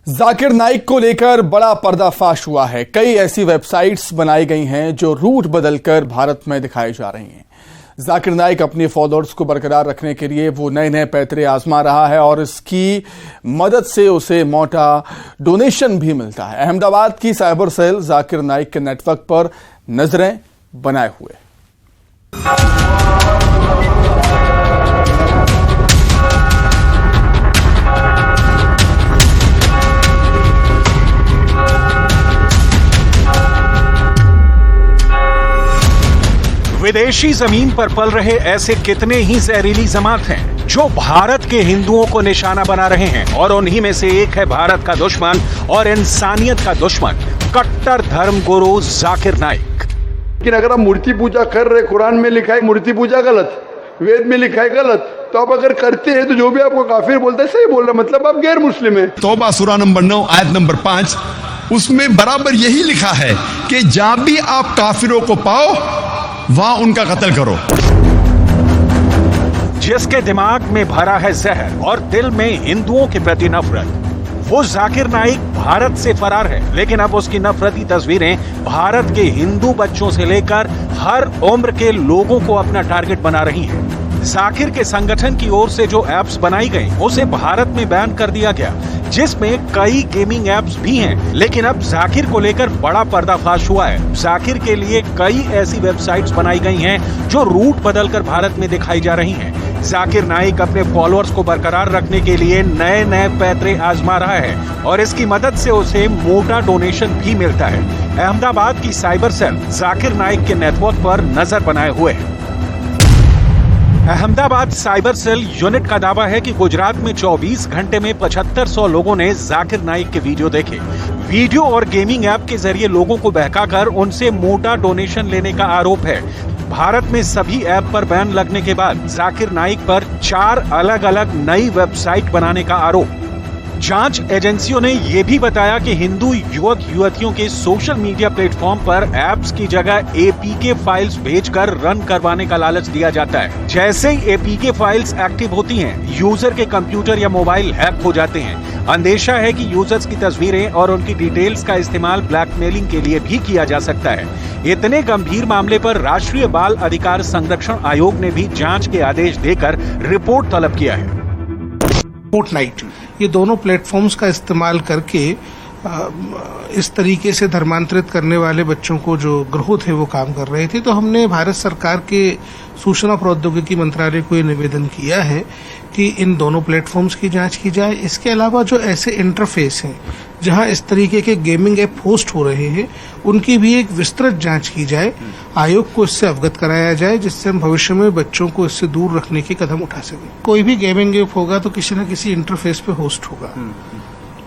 जाकिर नाइक को लेकर बड़ा पर्दाफाश हुआ है। कई ऐसी वेबसाइट्स बनाई गई हैं जो रूट बदलकर भारत में दिखाई जा रही हैं। जाकिर नाइक अपने फॉलोअर्स को बरकरार रखने के लिए वो नए नए पैतरे आजमा रहा है और इसकी मदद से उसे मोटा डोनेशन भी मिलता है। अहमदाबाद की साइबर सेल जाकिर नाइक के नेटवर्क पर नजरें बनाए हुए। विदेशी जमीन पर पल रहे ऐसे कितने ही जहरीली जमात हैं जो भारत के हिंदुओं को निशाना बना रहे हैं, और उन्हीं में से एक है भारत का दुश्मन और इंसानियत का दुश्मन, कट्टर धर्म गुरु जाकिर नाइक। लेकिन अगर आप मूर्ति पूजा कर रहे, कुरान में लिखा है मूर्ति पूजा गलत, वेद में लिखा है गलत, तो आप अगर करते हैं तो जो भी आपको काफिर बोलता है सही बोल रहा, मतलब आप गैर मुस्लिम है। तौबा सूरा नंबर 9 आयत नंबर 5, उसमें बराबर यही लिखा है कि जहां भी आप काफिरों को पाओ वहां उनका कत्ल करो। जिसके दिमाग में भरा है जहर और दिल में हिंदुओं के प्रति नफरत, वो जाकिर नाइक भारत से फरार है, लेकिन अब उसकी नफरती तस्वीरें भारत के हिंदू बच्चों से लेकर हर उम्र के लोगों को अपना टारगेट बना रही है। जाकिर के संगठन की ओर से जो एप्स बनाई गई उसे भारत में बैन कर दिया गया, जिसमें कई गेमिंग एप्स भी हैं, लेकिन अब जाकिर को लेकर बड़ा पर्दाफाश हुआ है। जाकिर के लिए कई ऐसी वेबसाइट्स बनाई गई हैं जो रूट बदलकर भारत में दिखाई जा रही हैं। जाकिर नाइक अपने फॉलोअर्स को बरकरार रखने के लिए नए नए पैतरे आजमा रहा है और इसकी मदद से उसे मोटा डोनेशन भी मिलता है। अहमदाबाद की साइबर सेल जाकिर नाइक के नेटवर्क पर नजर बनाए हुए है। अहमदाबाद साइबर सेल यूनिट का दावा है कि गुजरात में 24 घंटे में 7500 लोगों ने जाकिर नाइक के वीडियो देखे। वीडियो और गेमिंग ऐप के जरिए लोगों को बहकाकर उनसे मोटा डोनेशन लेने का आरोप है। भारत में सभी ऐप पर बैन लगने के बाद जाकिर नाइक पर 4 अलग अलग नई वेबसाइट बनाने का आरोप। जांच एजेंसियों ने यह भी बताया कि हिंदू युवक युवतियों के सोशल मीडिया प्लेटफॉर्म पर ऐप्स की जगह एपीके फाइल्स भेजकर रन करवाने का लालच दिया जाता है। जैसे ही एपीके फाइल्स एक्टिव होती हैं, यूजर के कंप्यूटर या मोबाइल हैक हो जाते हैं। अंदेशा है कि यूजर्स की तस्वीरें और उनकी डिटेल्स का इस्तेमाल ब्लैकमेलिंग के लिए भी किया जा सकता है। इतने गंभीर मामले पर राष्ट्रीय बाल अधिकार संरक्षण आयोग ने भी जांच के आदेश देकर रिपोर्ट तलब किया है। फोर्टनाइट, ये दोनों प्लेटफॉर्म्स का इस्तेमाल करके इस तरीके से धर्मांतरित करने वाले बच्चों को जो ग्रोह थे वो काम कर रहे थे। तो हमने भारत सरकार के सूचना प्रौद्योगिकी मंत्रालय को ये निवेदन किया है कि इन दोनों प्लेटफॉर्म्स की जांच की जाए। इसके अलावा जो ऐसे इंटरफेस हैं जहां इस तरीके के गेमिंग ऐप होस्ट हो रहे हैं, उनकी भी एक विस्तृत जांच की जाए, आयोग को इससे अवगत कराया जाए, जिससे हम भविष्य में बच्चों को इससे दूर रखने के कदम उठा सकें। कोई भी गेमिंग ऐप होगा तो किसी न किसी इंटरफेस पे होस्ट होगा,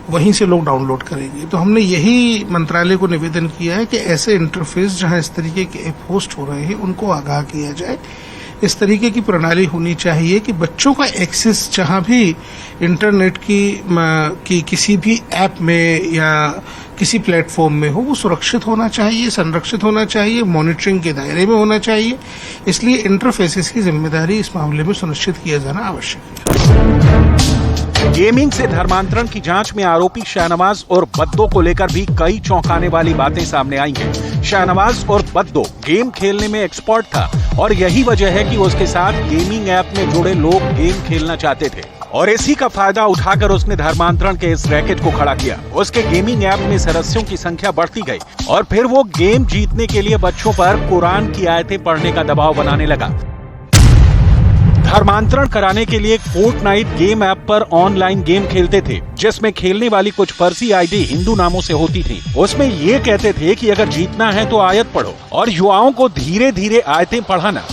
वहीं से लोग डाउनलोड करेंगे। तो हमने यही मंत्रालय को निवेदन किया है कि ऐसे इंटरफेस जहां इस तरीके के ऐप होस्ट हो रहे हैं उनको आगाह किया जाए। इस तरीके की प्रणाली होनी चाहिए कि बच्चों का एक्सेस जहां भी इंटरनेट की किसी भी ऐप में या किसी प्लेटफॉर्म में हो, वो सुरक्षित होना चाहिए, संरक्षित होना चाहिए, मॉनिटरिंग के दायरे में होना चाहिए। इसलिए इंटरफेसेस की जिम्मेदारी इस मामले में सुनिश्चित किया जाना आवश्यक है। गेमिंग से धर्मांतरण की जांच में आरोपी शाहनवाज और बद्दो को लेकर भी कई चौंकाने वाली बातें सामने आई हैं। शाहनवाज और बद्दो गेम खेलने में एक्सपर्ट था और यही वजह है कि उसके साथ गेमिंग ऐप में जुड़े लोग गेम खेलना चाहते थे और इसी का फायदा उठाकर उसने धर्मांतरण के इस रैकेट को खड़ा किया। उसके गेमिंग ऐप में सदस्यों की संख्या बढ़ती गई और फिर वो गेम जीतने के लिए बच्चों पर कुरान की आयतें पढ़ने का दबाव बनाने लगा। धर्मांतरण कराने के लिए फोर्टनाइट गेम ऐप पर ऑनलाइन गेम खेलते थे, जिसमें खेलने वाली कुछ फर्जी आईडी हिंदू नामों से होती थी। उसमें ये कहते थे कि अगर जीतना है तो आयत पढ़ो और युवाओं को धीरे धीरे आयतें पढ़ाना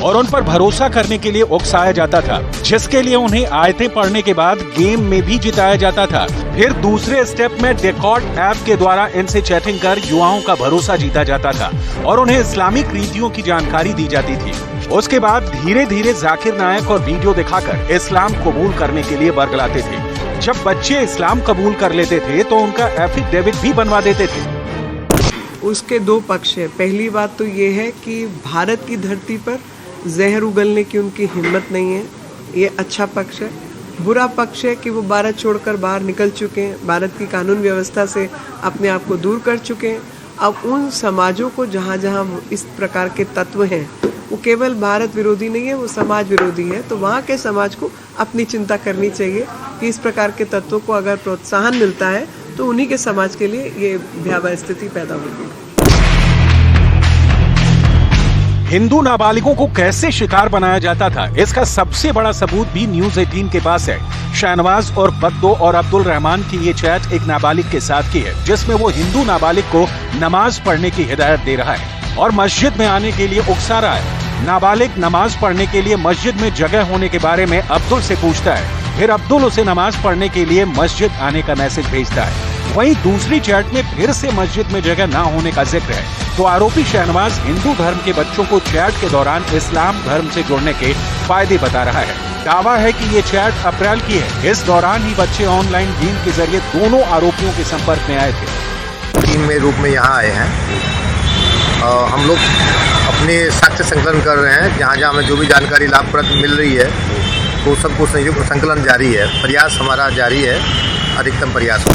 और उन पर भरोसा करने के लिए उकसाया जाता था, जिसके लिए उन्हें आयतें पढ़ने के बाद गेम में भी जिताया जाता था। फिर दूसरे स्टेप में डेकॉर्ड ऐप के द्वारा इनसे चैटिंग कर युवाओं का भरोसा जीता जाता था और उन्हें इस्लामिक रीतियों की जानकारी दी जाती थी। उसके बाद धीरे धीरे जाकिर नाइक और वीडियो दिखाकर इस्लाम कबूल करने के लिए बरगलाते थे। जब बच्चे इस्लाम कबूल कर लेते थे तो उनका एफिडेविट भी बनवा देते थे। उसके दो पक्ष है। पहली बात तो ये है कि भारत की धरती पर जहर उगलने की उनकी हिम्मत नहीं है, ये अच्छा पक्ष है। बुरा पक्ष है कि वो भारत छोड़कर बाहर निकल चुके हैं, भारत की कानून व्यवस्था से अपने आप को दूर कर चुके हैं। अब उन समाजों को जहाँ जहाँ इस प्रकार के तत्व हैं, वो केवल भारत विरोधी नहीं है, वो समाज विरोधी है, तो वहाँ के समाज को अपनी चिंता करनी चाहिए कि इस प्रकार के तत्वों को अगर प्रोत्साहन मिलता है तो उन्हीं के समाज के लिए ये भयावह स्थिति पैदा होगी। हिंदू नाबालिगों को कैसे शिकार बनाया जाता था, इसका सबसे बड़ा सबूत भी न्यूज 18 के पास है। शाहनवाज और बद्दो और अब्दुल रहमान की ये चैट एक नाबालिग के साथ की है, जिसमें वो हिंदू नाबालिग को नमाज पढ़ने की हिदायत दे रहा है और मस्जिद में आने के लिए उकसा रहा है। नाबालिग नमाज पढ़ने के लिए मस्जिद में जगह होने के बारे में अब्दुल से पूछता है, फिर अब्दुल उसे नमाज पढ़ने के लिए मस्जिद आने का मैसेज भेजता है। वहीं दूसरी चैट में फिर से मस्जिद में जगह न होने का जिक्र है। तो आरोपी शाहनवाज हिंदू धर्म के बच्चों को चैट के दौरान इस्लाम धर्म से जुड़ने के फायदे बता रहा है। दावा है कि ये चैट अप्रैल की है। इस दौरान ही बच्चे ऑनलाइन गेम के जरिए दोनों आरोपियों के संपर्क में आए थे। टीम में रूप में यहाँ आए हैं। हम लोग अपने साक्ष्य संकलन कर रहे हैं। जहाँ जहाँ हमें जो भी जानकारी लाभप्रद मिल रही है वो सबको संकलन जारी है। प्रयास हमारा जारी है, अधिकतम प्रयास।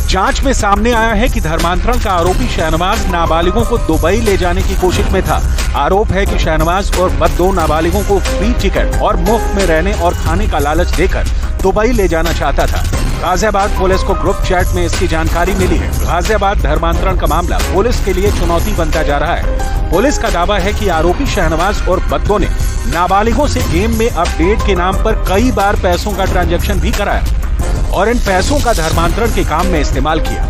जांच में सामने आया है कि धर्मांतरण का आरोपी शाहनवाज नाबालिगों को दुबई ले जाने की कोशिश में था। आरोप है कि शाहनवाज और बद्दो नाबालिगों को फ्री टिकट और मुफ्त में रहने और खाने का लालच देकर दुबई ले जाना चाहता था। गाजियाबाद पुलिस को ग्रुप चैट में इसकी जानकारी मिली है। गाजियाबाद धर्मांतरण का मामला पुलिस के लिए चुनौती बनता जा रहा है। पुलिस का दावा है कि आरोपी शाहनवाज और बद्दो ने नाबालिगों से गेम में अपडेट के नाम पर कई बार पैसों का ट्रांजैक्शन भी कराया और इन पैसों का धर्मांतरण के काम में इस्तेमाल किया।